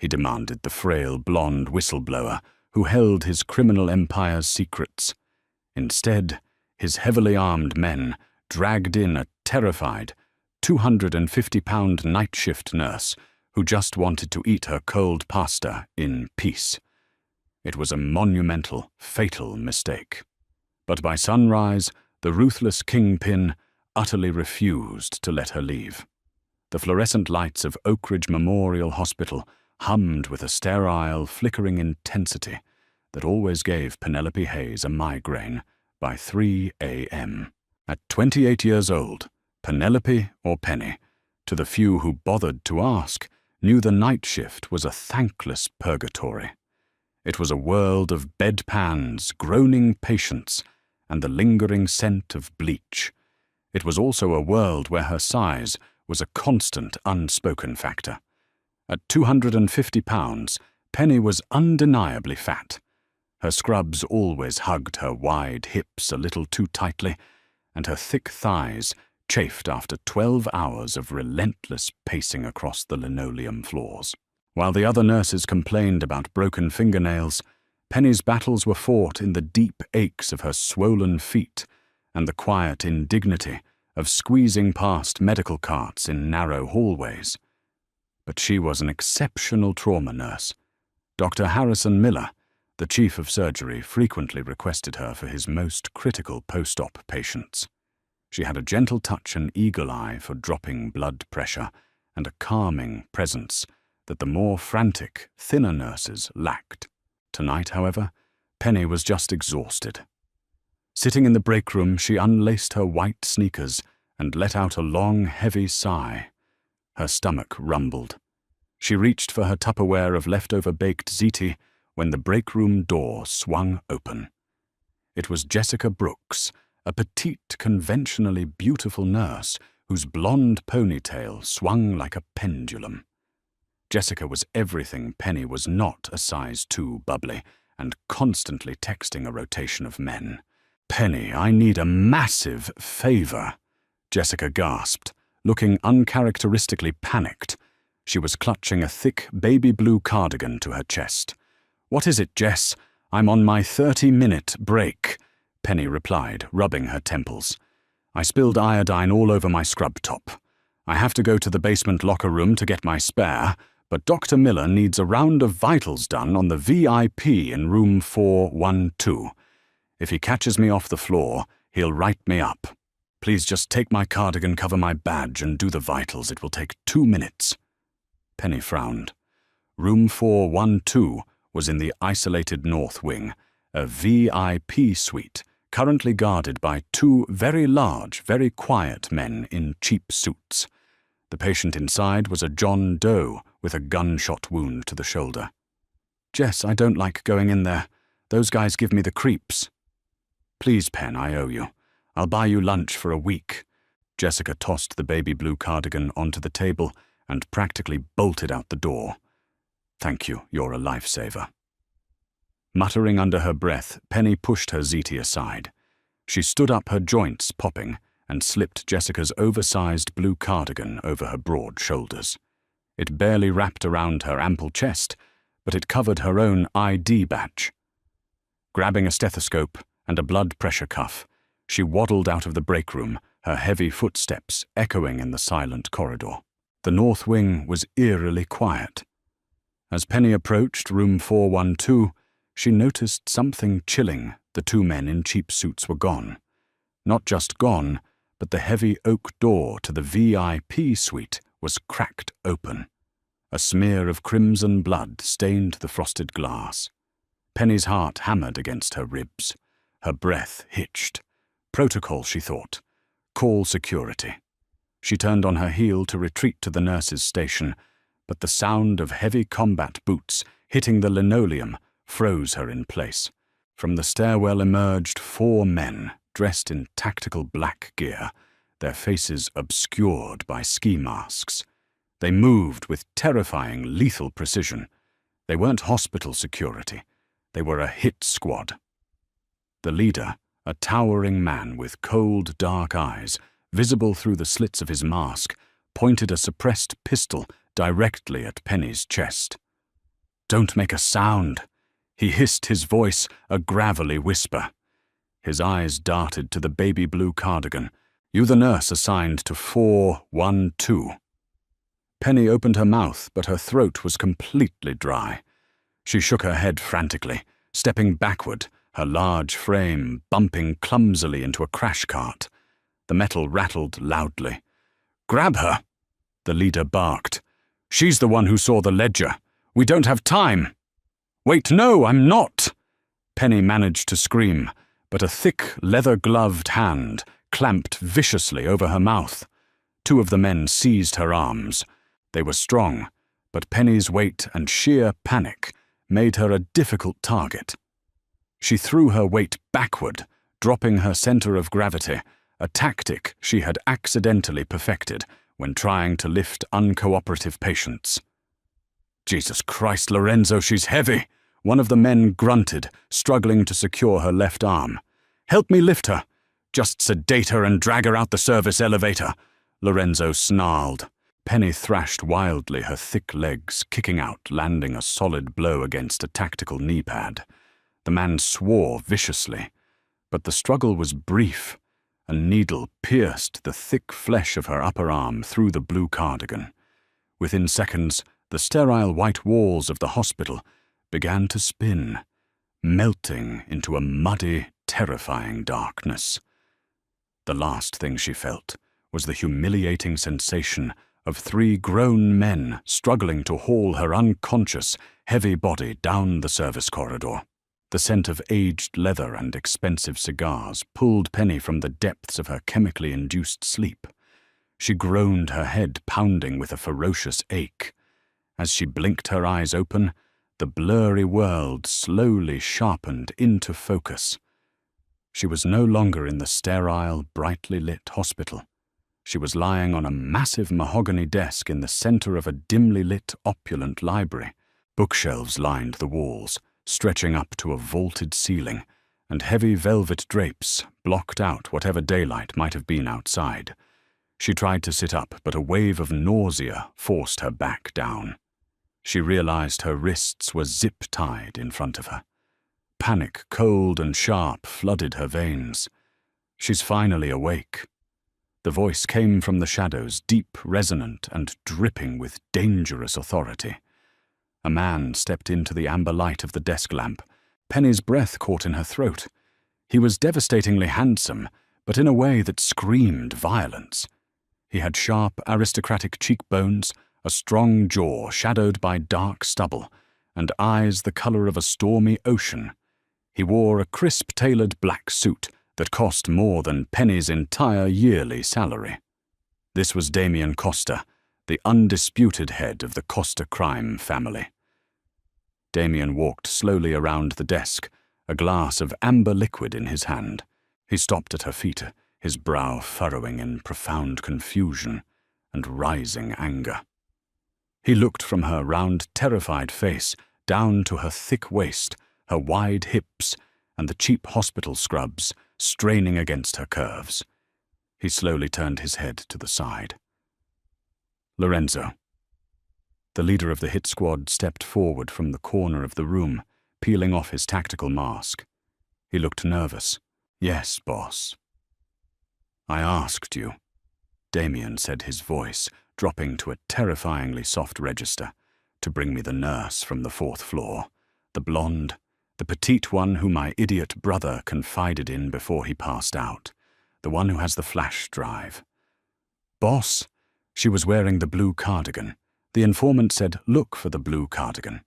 he demanded the frail blonde whistleblower who held his criminal empire's secrets. Instead, his heavily armed men dragged in a terrified, 250-pound night shift nurse who just wanted to eat her cold pasta in peace. It was a monumental, fatal mistake. But by sunrise, the ruthless kingpin utterly refused to let her leave. The fluorescent lights of Oak Ridge Memorial Hospital hummed with a sterile, flickering intensity that always gave Penelope Hayes a migraine by 3 a.m. At 28 years old, Penelope, or Penny, to the few who bothered to ask, knew the night shift was a thankless purgatory. It was a world of bedpans, groaning patients, and the lingering scent of bleach. It was also a world where her size was a constant unspoken factor. At 250 pounds, Penny was undeniably fat. Her scrubs always hugged her wide hips a little too tightly, and her thick thighs chafed after 12 hours of relentless pacing across the linoleum floors. While the other nurses complained about broken fingernails, Penny's battles were fought in the deep aches of her swollen feet and the quiet indignity of squeezing past medical carts in narrow hallways. But she was an exceptional trauma nurse. Dr. Harrison Miller, the chief of surgery, frequently requested her for his most critical post-op patients. She had a gentle touch and eagle eye for dropping blood pressure and a calming presence that the more frantic, thinner nurses lacked. Tonight, however, Penny was just exhausted. Sitting in the break room, she unlaced her white sneakers and let out a long, heavy sigh. Her stomach rumbled. She reached for her Tupperware of leftover baked ziti when the break room door swung open. It was Jessica Brooks, a petite, conventionally beautiful nurse whose blonde ponytail swung like a pendulum. Jessica was everything Penny was not: a size 2 bubbly and constantly texting a rotation of men. "Penny, I need a massive favor," Jessica gasped, looking uncharacteristically panicked. She was clutching a thick baby blue cardigan to her chest. "What is it, Jess? I'm on my 30-minute break," Penny replied, rubbing her temples. "I spilled iodine all over my scrub top. I have to go to the basement locker room to get my spare, but Dr. Miller needs a round of vitals done on the VIP in room 412. If he catches me off the floor, he'll write me up. Please just take my cardigan, cover my badge, and do the vitals. It will take 2 minutes." Penny frowned. Room 412 was in the isolated north wing, a VIP suite, currently guarded by 2 very large, very quiet men in cheap suits. The patient inside was a John Doe with a gunshot wound to the shoulder. "Jess, I don't like going in there. Those guys give me the creeps." "Please, Pen, I owe you. I'll buy you lunch for a week." Jessica tossed the baby blue cardigan onto the table and practically bolted out the door. "Thank you, you're a lifesaver." Muttering under her breath, Penny pushed her ziti aside. She stood up, her joints popping, and slipped Jessica's oversized blue cardigan over her broad shoulders. It barely wrapped around her ample chest, but it covered her own ID badge. Grabbing a stethoscope and a blood pressure cuff, she waddled out of the break room, her heavy footsteps echoing in the silent corridor. The north wing was eerily quiet. As Penny approached room 412, she noticed something chilling. The 2 men in cheap suits were gone. Not just gone, but the heavy oak door to the VIP suite was cracked open. A smear of crimson blood stained the frosted glass. Penny's heart hammered against her ribs. Her breath hitched. Protocol, she thought. Call security. She turned on her heel to retreat to the nurse's station, but the sound of heavy combat boots hitting the linoleum froze her in place. From the stairwell emerged 4 men, dressed in tactical black gear, their faces obscured by ski masks. They moved with terrifying, lethal precision. They weren't hospital security. They were a hit squad. The leader, a towering man with cold, dark eyes, visible through the slits of his mask, pointed a suppressed pistol directly at Penny's chest. don't make a sound." He hissed, his voice a gravelly whisper. His eyes darted to the baby blue cardigan. "You the nurse assigned to 412. Penny opened her mouth, but her throat was completely dry. She shook her head frantically, stepping backward, her large frame bumping clumsily into a crash cart. The metal rattled loudly. "Grab her!" the leader barked. "She's the one who saw the ledger. We don't have time." "Wait, no, I'm not!" Penny managed to scream, but a thick, leather-gloved hand clamped viciously over her mouth. Two of the men seized her arms. They were strong, but Penny's weight and sheer panic made her a difficult target. She threw her weight backward, dropping her center of gravity, a tactic she had accidentally perfected when trying to lift uncooperative patients. "Jesus Christ, Lorenzo, she's heavy!" One of the men grunted, struggling to secure her left arm. "Help me lift her. Just sedate her and drag her out the service elevator," Lorenzo snarled. Penny thrashed wildly, her thick legs kicking out, landing a solid blow against a tactical knee pad. The man swore viciously, but the struggle was brief. A needle pierced the thick flesh of her upper arm through the blue cardigan. Within seconds, the sterile white walls of the hospital began to spin, melting into a muddy, terrifying darkness. The last thing she felt was the humiliating sensation of three grown men struggling to haul her unconscious, heavy body down the service corridor. The scent of aged leather and expensive cigars pulled Penny from the depths of her chemically induced sleep. She groaned, her head pounding with a ferocious ache. As she blinked her eyes open, the blurry world slowly sharpened into focus. She was no longer in the sterile, brightly lit hospital. She was lying on a massive mahogany desk in the center of a dimly lit, opulent library. Bookshelves lined the walls, stretching up to a vaulted ceiling, and heavy velvet drapes blocked out whatever daylight might have been outside. She tried to sit up, but a wave of nausea forced her back down. She realized her wrists were zip-tied in front of her. Panic, cold and sharp, flooded her veins. "She's finally awake." The voice came from the shadows, deep, resonant, and dripping with dangerous authority. A man stepped into the amber light of the desk lamp. Penny's breath caught in her throat. He was devastatingly handsome, but in a way that screamed violence. He had sharp, aristocratic cheekbones, a strong jaw shadowed by dark stubble, and eyes the color of a stormy ocean. He wore a crisp-tailored black suit that cost more than Penny's entire yearly salary. This was Damien Costa, the undisputed head of the Costa crime family. Damien walked slowly around the desk, a glass of amber liquid in his hand. He stopped at her feet, his brow furrowing in profound confusion and rising anger. He looked from her round, terrified face down to her thick waist, her wide hips, and the cheap hospital scrubs straining against her curves. He slowly turned his head to the side. "Lorenzo." The leader of the hit squad stepped forward from the corner of the room, peeling off his tactical mask. He looked nervous. "Yes, boss." "I asked you," Damien said, his voice dropping to a terrifyingly soft register, "to bring me the nurse from the 4th floor, the blonde, the petite one who my idiot brother confided in before he passed out, the one who has the flash drive." "Boss." She was wearing the blue cardigan. The informant said, "Look for the blue cardigan."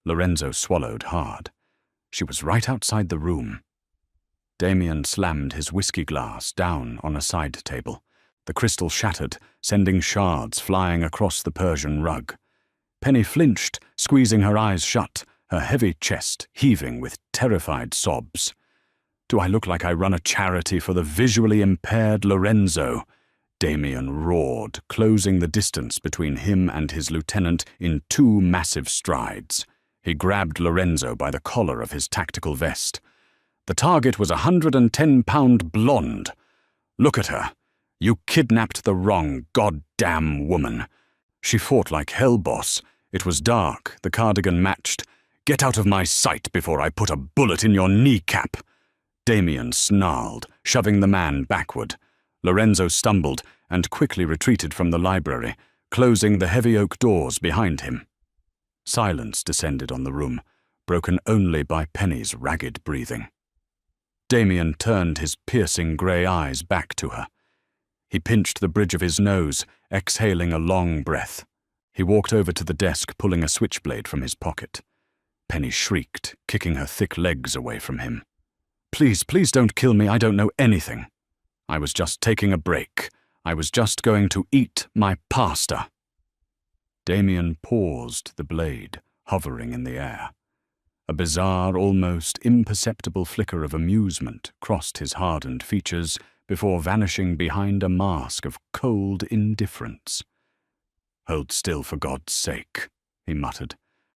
Lorenzo swallowed hard. She was right outside the room. Damien slammed his whiskey glass down on a side table. The crystal shattered, sending shards flying across the Persian rug. Penny flinched, squeezing her eyes shut, her heavy chest heaving with terrified sobs. "Do I look like I run a charity for the visually impaired, Lorenzo?" Damien roared, closing the distance between him and his lieutenant in 2 massive strides. He grabbed Lorenzo by the collar of his tactical vest. "The target was a 110-pound blonde. Look at her. You kidnapped the wrong goddamn woman. She fought like hell, boss. It was dark, the cardigan matched. "Get out of my sight before I put a bullet in your kneecap!" Damien snarled, shoving the man backward. Lorenzo stumbled and quickly retreated from the library, closing the heavy oak doors behind him. Silence descended on the room, broken only by Penny's ragged breathing. Damien turned his piercing grey eyes back to her. He pinched the bridge of his nose, exhaling a long breath. He walked over to the desk, pulling a switchblade from his pocket. Penny shrieked, kicking her thick legs away from him. "Please, please don't kill me. I don't know anything. I was just taking a break. I was just going to eat my pasta." Damien paused, the blade hovering in the air. A bizarre, almost imperceptible flicker of amusement crossed his hardened features before vanishing behind a mask of cold indifference. "Hold still, for God's sake," he muttered.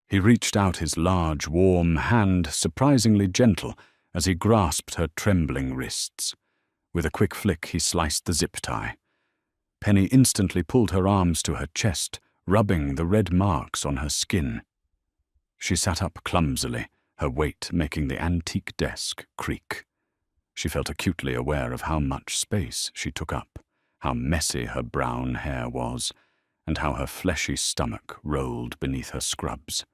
He reached out his large, warm hand, surprisingly gentle, as he grasped her trembling wrists. With a quick flick, he sliced the zip tie. Penny instantly pulled her arms to her chest, rubbing the red marks on her skin. She sat up clumsily, her weight making the antique desk creak. She felt acutely aware of how much space she took up, how messy her brown hair was, and how her fleshy stomach rolled beneath her scrubs.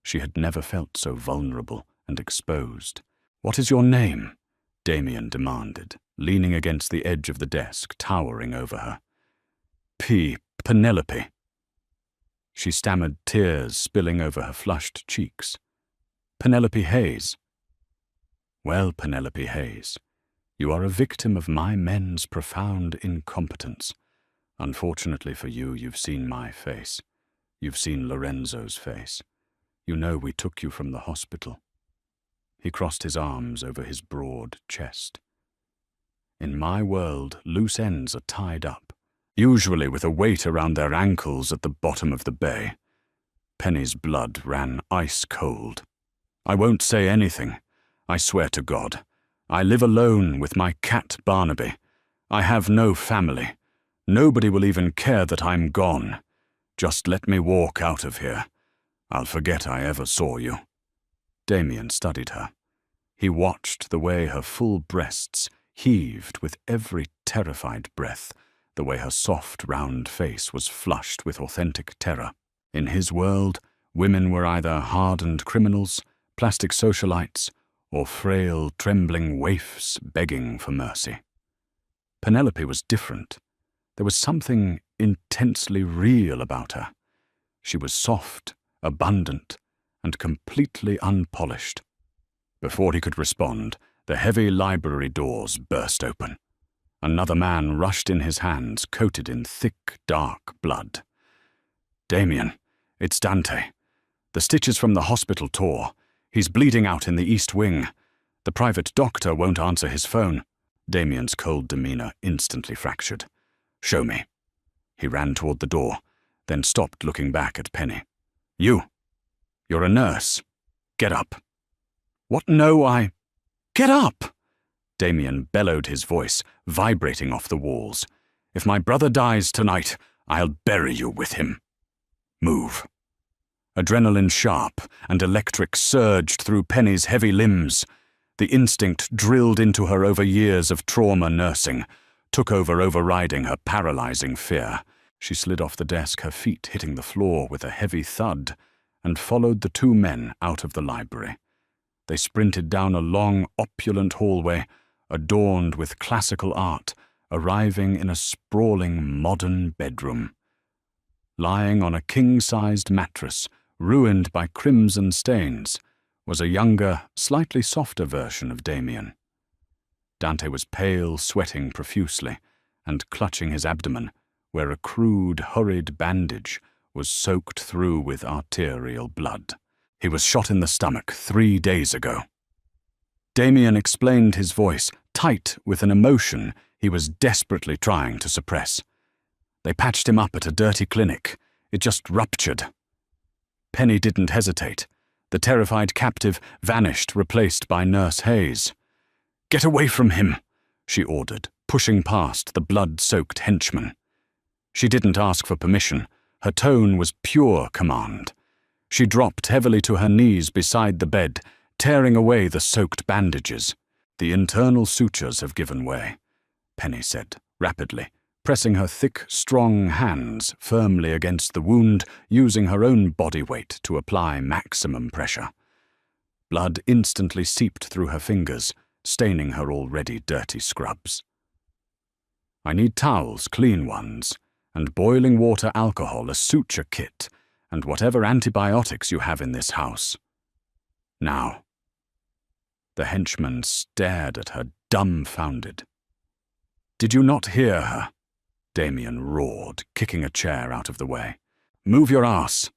She had never felt so vulnerable and exposed. "What is your name?" Damien demanded, leaning against the edge of the desk, towering over her. Penelope." She stammered, tears spilling over her flushed cheeks. "Penelope Hayes." "Well, Penelope Hayes, you are a victim of my men's profound incompetence. Unfortunately for you, you've seen my face. You've seen Lorenzo's face. You know we took you from the hospital." He crossed his arms over his broad chest. "In my world, loose ends are tied up, usually with a weight around their ankles at the bottom of the bay." Penny's blood ran ice cold. "I won't say anything. I swear to God. I live alone with my cat Barnaby. I have no family. Nobody will even care that I'm gone. Just let me walk out of here. I'll forget I ever saw you." Damien studied her. He watched the way her full breasts heaved with every terrified breath, the way her soft, round face was flushed with authentic terror. In his world, women were either hardened criminals, plastic socialites, or frail, trembling waifs begging for mercy. Penelope was different. There was something intensely real about her. She was soft, abundant, and completely unpolished. Before he could respond, the heavy library doors burst open. Another man rushed in, his hands coated in thick, dark blood. "Damien, it's Dante. The stitches from the hospital tore. He's bleeding out in the east wing. The private doctor won't answer his phone." Damien's cold demeanor instantly fractured. "Show me." He ran toward the door, then stopped, looking back at Penny. You're a nurse. Get up." "What? No, Get up!" Damien bellowed, his voice vibrating off the walls. "If my brother dies tonight, I'll bury you with him. Move." Adrenaline sharp and electric surged through Penny's heavy limbs. The instinct drilled into her over years of trauma nursing took over, overriding her paralyzing fear. She slid off the desk, her feet hitting the floor with a heavy thud, and followed the two men out of the library. They sprinted down a long, opulent hallway, adorned with classical art, arriving in a sprawling modern bedroom. Lying on a king-sized mattress, ruined by crimson stains, was a younger, slightly softer version of Damien. Dante was pale, sweating profusely, and clutching his abdomen, where a crude, hurried bandage was soaked through with arterial blood. He was shot in the stomach 3 days ago. Damien explained, his voice tight with an emotion he was desperately trying to suppress. "They patched him up at a dirty clinic. It just ruptured." Penny didn't hesitate. The terrified captive vanished, replaced by Nurse Hayes. "Get away from him," she ordered, pushing past the blood-soaked henchman. She didn't ask for permission. Her tone was pure command. She dropped heavily to her knees beside the bed, tearing away the soaked bandages. "The internal sutures have given way," Penny said, rapidly, pressing her thick, strong hands firmly against the wound, using her own body weight to apply maximum pressure. Blood instantly seeped through her fingers, staining her already dirty scrubs. "I need towels, clean ones, and boiling water alcohol, a suture kit, and whatever antibiotics you have in this house. Now." The henchman stared at her, dumbfounded. "Did you not hear her?" Damien roared, kicking a chair out of the way. "Move your ass!"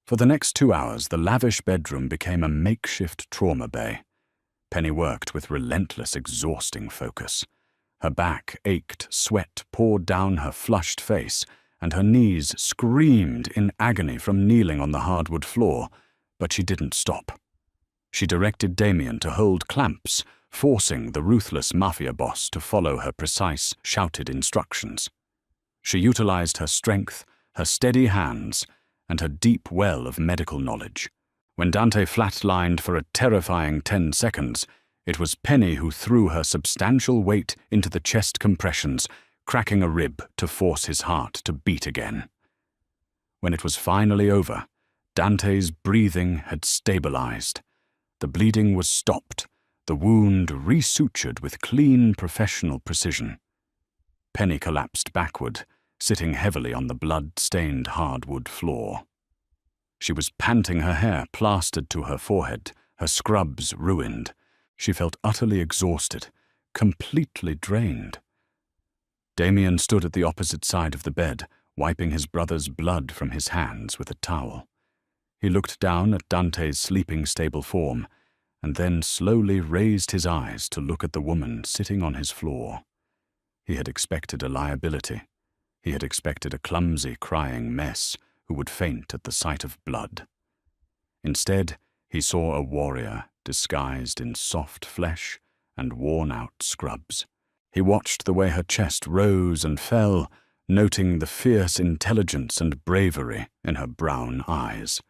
For the next 2 hours, the lavish bedroom became a makeshift trauma bay. Penny worked with relentless, exhausting focus. Her back ached, sweat poured down her flushed face, and her knees screamed in agony from kneeling on the hardwood floor, but she didn't stop. She directed Damien to hold clamps, forcing the ruthless Mafia Boss to follow her precise, shouted instructions. She utilized her strength, her steady hands, and her deep well of medical knowledge. When Dante flatlined for a terrifying 10 seconds, it was Penny who threw her substantial weight into the chest compressions, cracking a rib to force his heart to beat again. When it was finally over, Dante's breathing had stabilized. The bleeding was stopped, the wound resutured with clean, professional precision. Penny collapsed backward, sitting heavily on the blood-stained hardwood floor. She was panting, her hair plastered to her forehead, her scrubs ruined. She felt utterly exhausted, completely drained. Damien stood at the opposite side of the bed, wiping his brother's blood from his hands with a towel. He looked down at Dante's sleeping stable form, and then slowly raised his eyes to look at the woman sitting on his floor. He had expected a liability. He had expected a clumsy, crying mess who would faint at the sight of blood. Instead, he saw a warrior disguised in soft flesh and worn-out scrubs. He watched the way her chest rose and fell, noting the fierce intelligence and bravery in her brown eyes.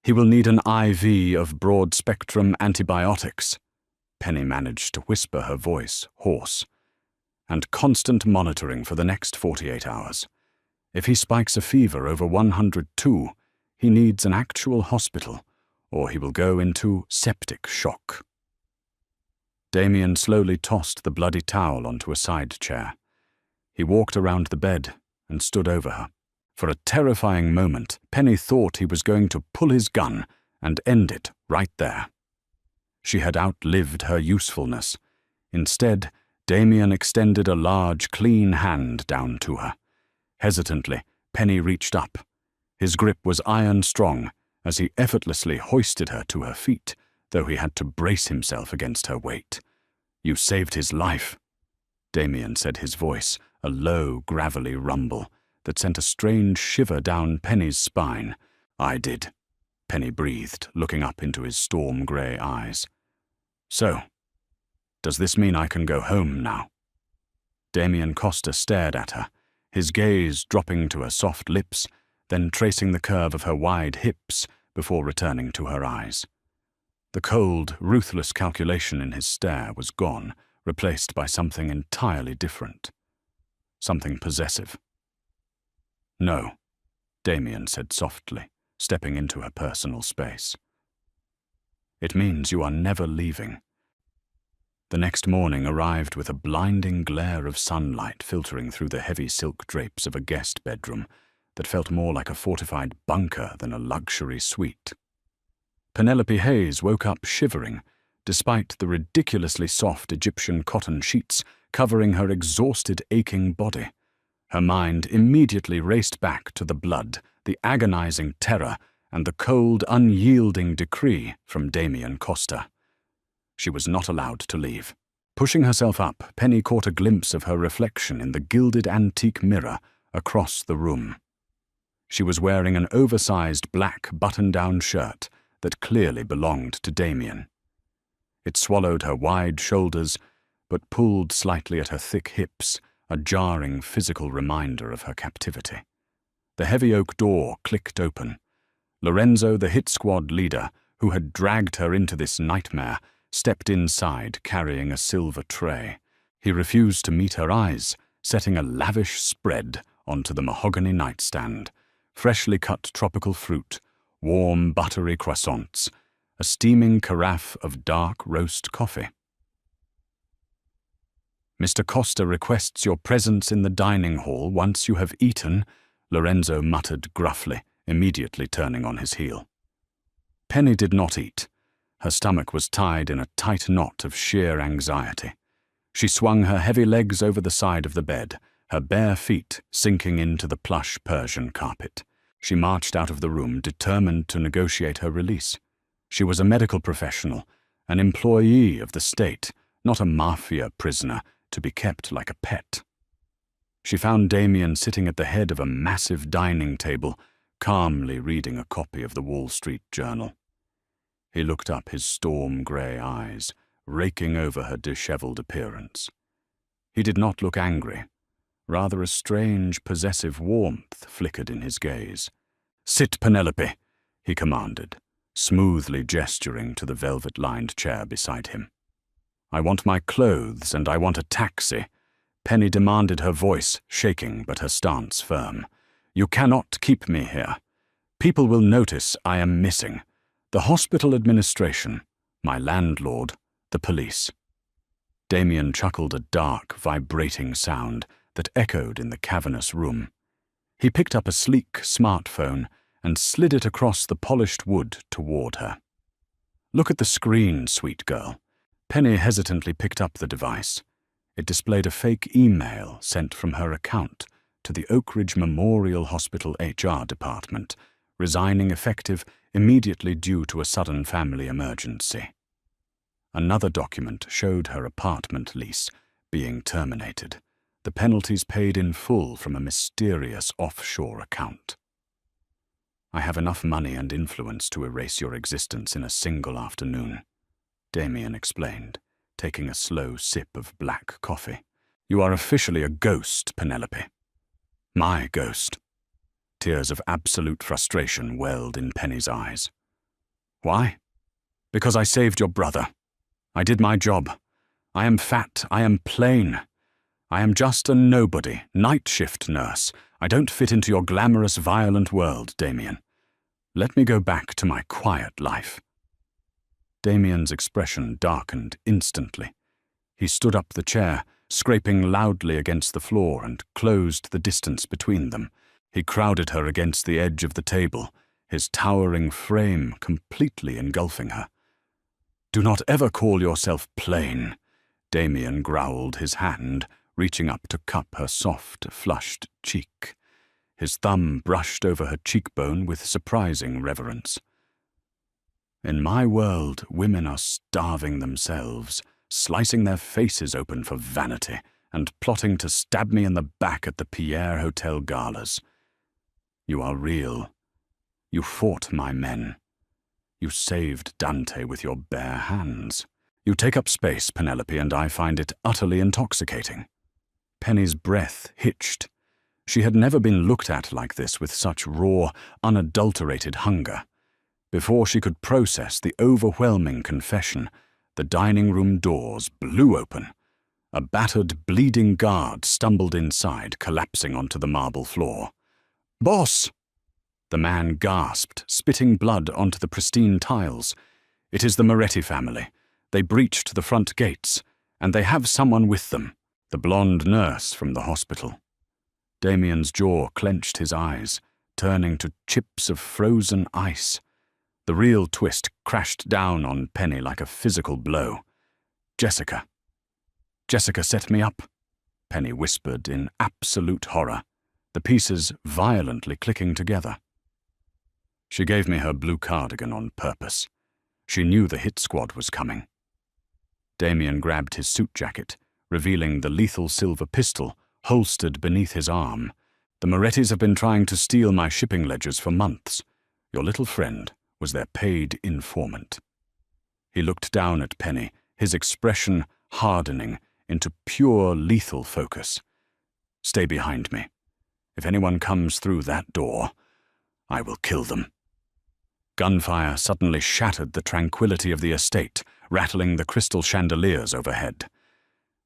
"He will need an IV of broad-spectrum antibiotics," Penny managed to whisper, her voice hoarse, "and constant monitoring for the next 48 hours. If he spikes a fever over 102, he needs an actual hospital, or he will go into septic shock." Damien slowly tossed the bloody towel onto a side chair. He walked around the bed and stood over her. For a terrifying moment, Penny thought he was going to pull his gun and end it right there. She had outlived her usefulness. Instead, Damien extended a large, clean hand down to her. Hesitantly, Penny reached up. His grip was iron-strong as he effortlessly hoisted her to her feet, though he had to brace himself against her weight. "You saved his life," Damien said, his voice a low, gravelly rumble that sent a strange shiver down Penny's spine. "I did," Penny breathed, looking up into his storm-grey eyes. "So, does this mean I can go home now?" Damien Costa stared at her, his gaze dropping to her soft lips, then tracing the curve of her wide hips before returning to her eyes. The cold, ruthless calculation in his stare was gone, replaced by something entirely different. Something possessive. "No," Damien said softly, stepping into her personal space. "It means you are never leaving." The next morning arrived with a blinding glare of sunlight filtering through the heavy silk drapes of a guest bedroom that felt more like a fortified bunker than a luxury suite. Penelope Hayes woke up shivering, despite the ridiculously soft Egyptian cotton sheets covering her exhausted, aching body. Her mind immediately raced back to the blood, the agonizing terror, and the cold, unyielding decree from Damien Costa. She was not allowed to leave. Pushing herself up, Penny caught a glimpse of her reflection in the gilded antique mirror across the room. She was wearing an oversized black button-down shirt that clearly belonged to Damien. It swallowed her wide shoulders, but pulled slightly at her thick hips, a jarring physical reminder of her captivity. The heavy oak door clicked open. Lorenzo, the hit squad leader, who had dragged her into this nightmare, stepped inside carrying a silver tray. He refused to meet her eyes, setting a lavish spread onto the mahogany nightstand, freshly cut tropical fruit, warm buttery croissants, a steaming carafe of dark roast coffee. "Mr. Costa requests your presence in the dining hall once you have eaten," Lorenzo muttered gruffly, immediately turning on his heel. Penny did not eat. Her stomach was tied in a tight knot of sheer anxiety. She swung her heavy legs over the side of the bed, her bare feet sinking into the plush Persian carpet. She marched out of the room, determined to negotiate her release. She was a medical professional, an employee of the state, not a mafia prisoner to be kept like a pet. She found Damien sitting at the head of a massive dining table, calmly reading a copy of the Wall Street Journal. He looked up, his storm-grey eyes raking over her disheveled appearance. He did not look angry. Rather a strange, possessive warmth flickered in his gaze. "Sit, Penelope," he commanded, smoothly gesturing to the velvet-lined chair beside him. "I want my clothes and I want a taxi," Penny demanded, her voice shaking but her stance firm. "You cannot keep me here. People will notice I am missing. The hospital administration, my landlord, the police." Damien chuckled, a dark, vibrating sound that echoed in the cavernous room. He picked up a sleek smartphone and slid it across the polished wood toward her. "Look at the screen, sweet girl." Penny hesitantly picked up the device. It displayed a fake email sent from her account to the Oak Ridge Memorial Hospital HR department, resigning effective immediately due to a sudden family emergency. Another document showed her apartment lease being terminated, the penalties paid in full from a mysterious offshore account. "I have enough money and influence to erase your existence in a single afternoon," Damien explained, taking a slow sip of black coffee. "You are officially a ghost, Penelope. My ghost." Tears of absolute frustration welled in Penny's eyes. "Why?" "Because I saved your brother. I did my job. I am fat. I am plain. I am just a nobody, night shift nurse. I don't fit into your glamorous, violent world, Damien. Let me go back to my quiet life." Damien's expression darkened instantly. He stood up the chair, scraping loudly against the floor, and closed the distance between them. He crowded her against the edge of the table, his towering frame completely engulfing her. "Do not ever call yourself plain," Damien growled, his hand reaching up to cup her soft, flushed cheek. His thumb brushed over her cheekbone with surprising reverence. "In my world, women are starving themselves, slicing their faces open for vanity, and plotting to stab me in the back at the Pierre Hotel galas. You are real. You fought my men. You saved Dante with your bare hands. You take up space, Penelope, and I find it utterly intoxicating." Penny's breath hitched. She had never been looked at like this, with such raw, unadulterated hunger. Before she could process the overwhelming confession, the dining room doors blew open. A battered, bleeding guard stumbled inside, collapsing onto the marble floor. "Boss!" The man gasped, spitting blood onto the pristine tiles. "It is the Moretti family. They breached the front gates, and they have someone with them, the blonde nurse from the hospital." Damien's jaw clenched, his eyes turning to chips of frozen ice. The real twist crashed down on Penny like a physical blow. Jessica set me up," Penny whispered in absolute horror, the pieces violently clicking together. "She gave me her blue cardigan on purpose. She knew the hit squad was coming." Damien grabbed his suit jacket, revealing the lethal silver pistol holstered beneath his arm. "The Morettis have been trying to steal my shipping ledgers for months. Your little friend was their paid informant." He looked down at Penny, his expression hardening into pure lethal focus. Stay behind me. If anyone comes through that door, I will kill them." Gunfire suddenly shattered the tranquility of the estate, rattling the crystal chandeliers overhead.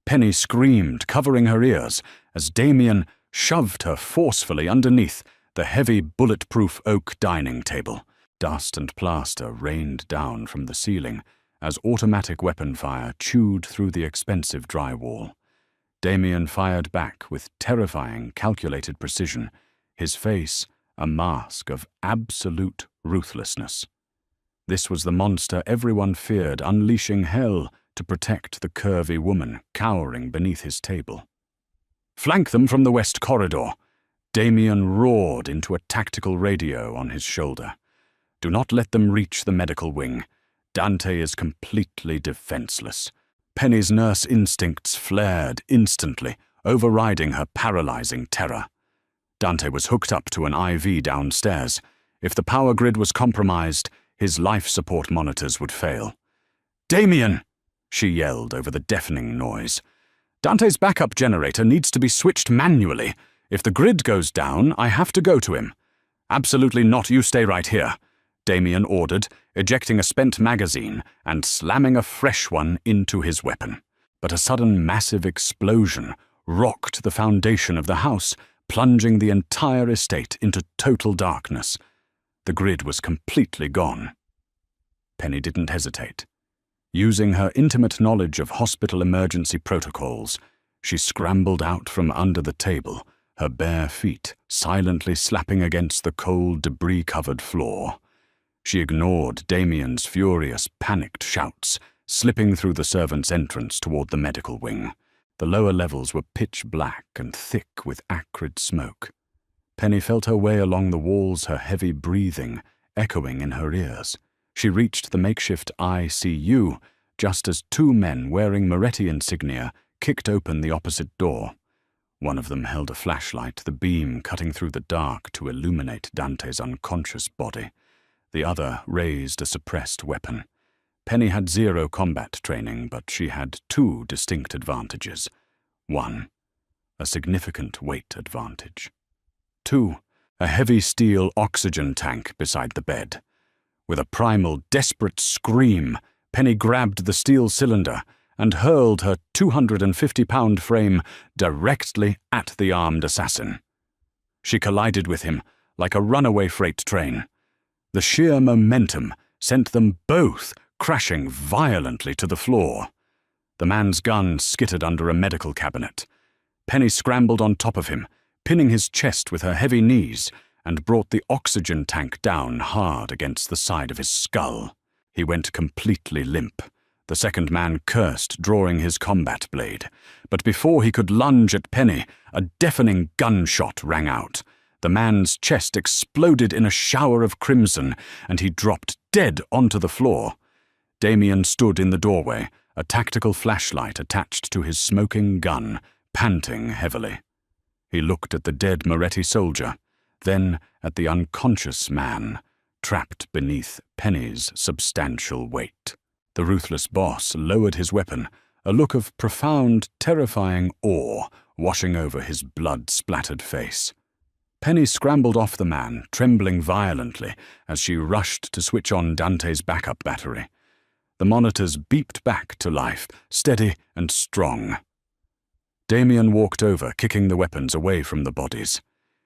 Penny screamed, covering her ears, as Damien shoved her forcefully underneath the heavy bulletproof oak dining table. Dust and plaster rained down from the ceiling as automatic weapon fire chewed through the expensive drywall. Damien fired back with terrifying, calculated precision, his face a mask of absolute ruthlessness. This was the monster everyone feared, unleashing hell to protect the curvy woman cowering beneath his table. "Flank them from the west corridor," Damien roared into a tactical radio on his shoulder. "Do not let them reach the medical wing. Dante is completely defenseless." Penny's nurse instincts flared instantly, overriding her paralyzing terror. Dante was hooked up to an IV downstairs. If the power grid was compromised, his life support monitors would fail. "Damien!" she yelled over the deafening noise. "Dante's backup generator needs to be switched manually. If the grid goes down, I have to go to him." "Absolutely not, you stay right here," Damien ordered, ejecting a spent magazine and slamming a fresh one into his weapon. But a sudden massive explosion rocked the foundation of the house, plunging the entire estate into total darkness. The grid was completely gone. Penny didn't hesitate. Using her intimate knowledge of hospital emergency protocols, she scrambled out from under the table, her bare feet silently slapping against the cold, debris-covered floor. She ignored Damien's furious, panicked shouts, slipping through the servants' entrance toward the medical wing. The lower levels were pitch black and thick with acrid smoke. Penny felt her way along the walls, her heavy breathing echoing in her ears. She reached the makeshift ICU just as two men wearing Moretti insignia kicked open the opposite door. One of them held a flashlight, the beam cutting through the dark to illuminate Dante's unconscious body. The other raised a suppressed weapon. Penny had zero combat training, but she had two distinct advantages. One, a significant weight advantage. Two, a heavy steel oxygen tank beside the bed. With a primal, desperate scream, Penny grabbed the steel cylinder and hurled her 250-pound frame directly at the armed assassin. She collided with him like a runaway freight train. The sheer momentum sent them both crashing violently to the floor. The man's gun skittered under a medical cabinet. Penny scrambled on top of him, pinning his chest with her heavy knees, and brought the oxygen tank down hard against the side of his skull. He went completely limp. The second man cursed, drawing his combat blade. But before he could lunge at Penny, a deafening gunshot rang out. The man's chest exploded in a shower of crimson, and he dropped dead onto the floor. Damien stood in the doorway, a tactical flashlight attached to his smoking gun, panting heavily. He looked at the dead Moretti soldier, then at the unconscious man, trapped beneath Penny's substantial weight. The ruthless boss lowered his weapon, a look of profound, terrifying awe washing over his blood-splattered face. Penny scrambled off the man, trembling violently as she rushed to switch on Dante's backup battery. The monitors beeped back to life, steady and strong. Damien walked over, kicking the weapons away from the bodies.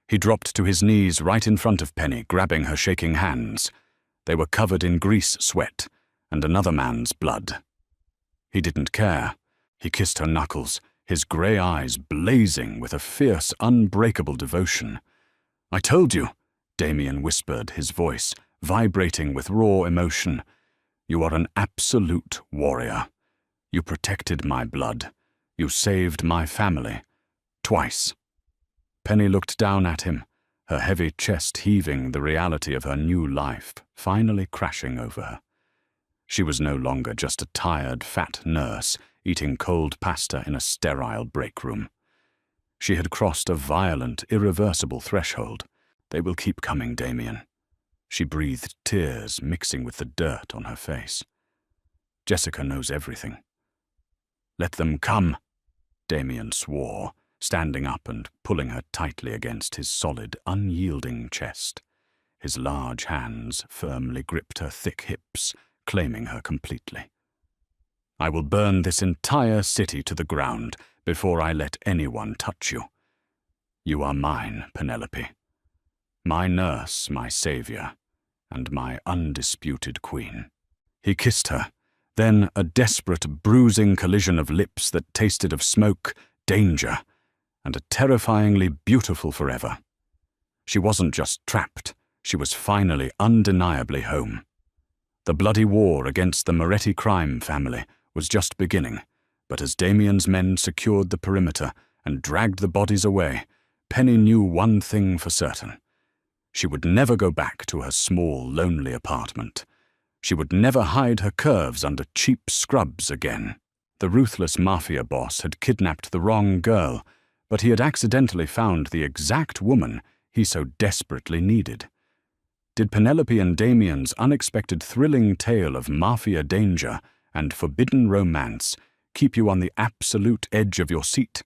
He dropped to his knees right in front of Penny, grabbing her shaking hands. They were covered in grease sweat and another man's blood. He didn't care. He kissed her knuckles, his grey eyes blazing with a fierce, unbreakable devotion. "I told you," Damien whispered, his voice vibrating with raw emotion. "You are an absolute warrior. You protected my blood. You saved my family. Twice." Penny looked down at him, her heavy chest heaving, the reality of her new life finally crashing over her. She was no longer just a tired, fat nurse eating cold pasta in a sterile break room. She had crossed a violent, irreversible threshold. "They will keep coming, Damien." She breathed tears mixing with the dirt on her face. "Jessica knows everything." "Let them come," Damien swore, standing up and pulling her tightly against his solid, unyielding chest. His large hands firmly gripped her thick hips, claiming her completely. "I will burn this entire city to the ground before I let anyone touch you. You are mine, Penelope. My nurse, my savior, and my undisputed queen." He kissed her, then a desperate, bruising collision of lips that tasted of smoke, danger, and a terrifyingly beautiful forever. She wasn't just trapped, she was finally undeniably home. The bloody war against the Moretti crime family was just beginning, but as Damien's men secured the perimeter and dragged the bodies away, Penny knew one thing for certain. She would never go back to her small, lonely apartment. She would never hide her curves under cheap scrubs again. The ruthless mafia boss had kidnapped the wrong girl, but he had accidentally found the exact woman he so desperately needed. Did Penelope and Damien's unexpected thrilling tale of mafia danger and forbidden romance keep you on the absolute edge of your seat?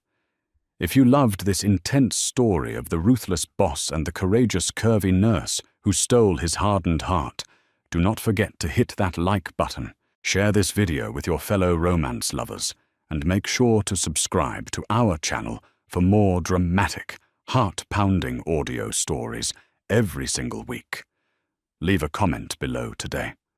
If you loved this intense story of the ruthless boss and the courageous curvy nurse who stole his hardened heart, do not forget to hit that like button, share this video with your fellow romance lovers, and make sure to subscribe to our channel for more dramatic, heart-pounding audio stories every single week. Leave a comment below today.